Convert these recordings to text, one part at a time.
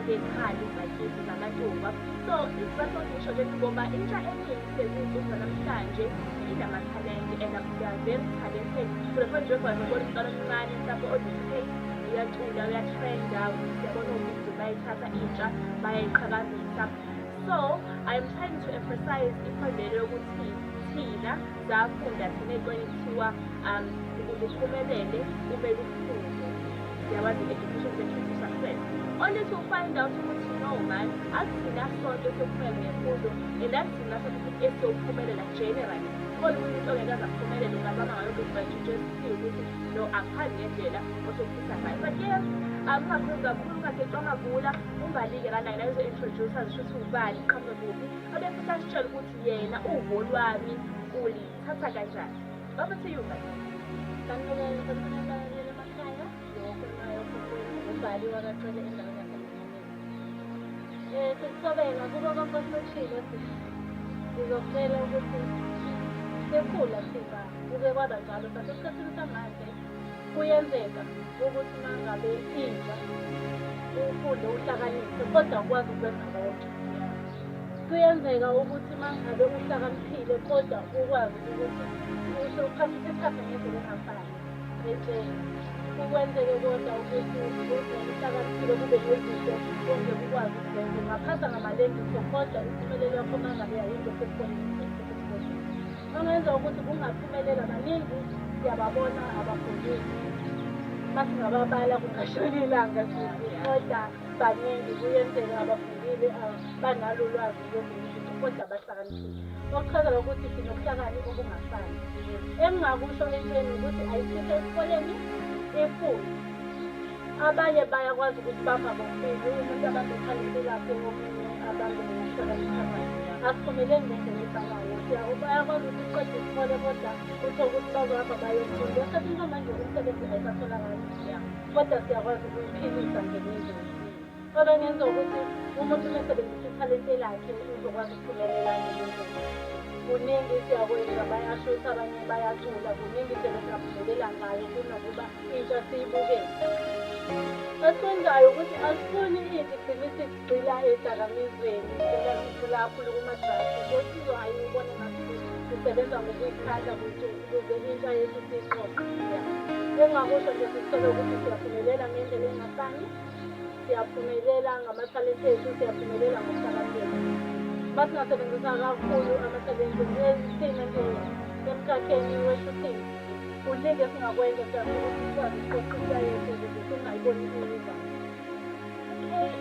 ngezikhali zakithi zamathuba. So isizathu ngisho nje ngoba intsha eningi sezinsuku zanamhlanje inamathalente and they are very talented. For nje kwazibona umntwana omncane mhlawumbe o-UK uyacula uyatrenda siyabona ukuthi bayithatha intsha bayayiqhakambisa. So I'm trying to emphasize iphondelo yokuthi thina zafunda thina ey'koleni kuthiwa ukuze uphumelele kumele ufunde. Siyawazi education is the key to success. Only to find out ukuthi no man akuthina sonke esiyophumelela ngemfundo and akuthina sonke esiyophumelela generally. Khona umuntu ongeke aze aphumelele ungazama ngayo ukuthi but you just feel ukuthi no akuphambi ngendlela osofisa ngayo. But yes, ungakhulu kakhulu ungagecwa amavula ungalike lana nayizo-introduce azisho ukuthi ubani qhamuka kuphi abefisa asitshela ukuthi yena uvo lwami ulithatha kanjani. Over to you guys. Sanibonani emakhaya nokhulumayo umbali wakacwele endaweni yasemhlabeni. Sikusobela kubo konke osishilo ngizokutshela ukuthi sekhula siba kuke kwaba njalo but esikhathini samanje kuyenzeka ukuthi uma ngabe intsha ufunde uhlakaniphe kodwa ukwazi ukwenza konke. Kuyenzeka ukuthi uma ngabe uhlakaniphile kodwa ukwazi ukuthi uphakathi isikhathi ngendlela engafani etsheni. Kukwenzeke kodwa ukuthi uhlakaniphile kube nezinto ongeke ukwazi ukuzenza ungaphatha ngamalengiso kodwa impumelelo yakho uma ngabe yayinto sekukhona. Ongenza ukuthi kungaphumelela baningi siyababona abafundisi masingababala kungashona ilanga kodwa baningi kuyenzeka abafundile banalo ulwazi lwezinto kodwa bahlakaniphile. Okuchazela ukuthi sinobuhlakani obungafani. Engingakusho entsheni ukuthi ayikho esikoleni ifunda. Abanye bayakwazi ukuthi bangabafiki umuntu abangekhalise lapho omunye abangenahlakaniphile. Asiphumeleli ngendlela efanayo. Bayakwazi ukuthi uqede isikole kodwa kutho ukuthi bazohamba bayofunda. Esikhathini samanje umsebenzi ayisatholakali kodwa siyakwazi ukuyiphilisa ngeminye. Kodwa ngenza ukuthi umuntu umesebenzisa ithalente lakhe uzokwazi ukuphumelela ngeminye. Kuningi siyakwenza bayashutha abanye bayacula kuningi indlela singaphumelela ngayo kunokuba intsha siyibukele. Esikwenzayo ukuthi asifuni into igcine sigxila edakamizweni kakhulu kumadrasi kodwa ayibone ngathi sisebenza ngokuyikhandla ukuze intsha yethu siyiqoqe. Engingakusho nje sithole ukuthi siyaphumelela ngendlela engafani, siyaphumelela ngamathalente ethu, siyaphumelela ngokuhlakanipha. Masingasebenzisa kakhulu amathalente thina nje emkhakheni we-shooting kuningi esingakwenza siyafuna ukuthi sikwazi ukuqoqa intsha yethu ukuze singayiboni iyiza.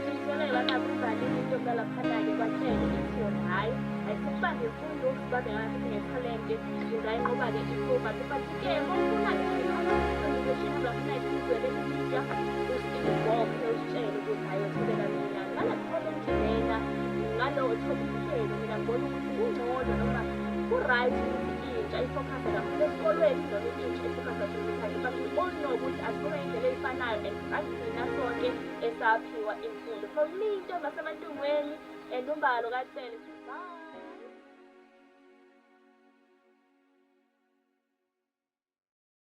Ngizibona ngibangabe uvalile into yokuqala phana-ke kwathele ithi yona hhayi ayisibambe imfundo sibambe ngathi sinethalente ngingayinqoba-ke iphuma but-ke mawufuna-ke ngafuna isizwele isitsha usibophe usitshele ukuthi hayi uthobela mina ngalapholenti lena ngalowo thoba uhlelo mina ngibona ukuthi kungcono noma ku-right ukuthi intsha ifokhasa kakhulu esikolweni noma intsha ifokhasa kakhulu but onokuthi asibona indlela eyifanayo and agcina sonke esaphiwa imfundo from me into ngasemantungweni and umbalo kaThele.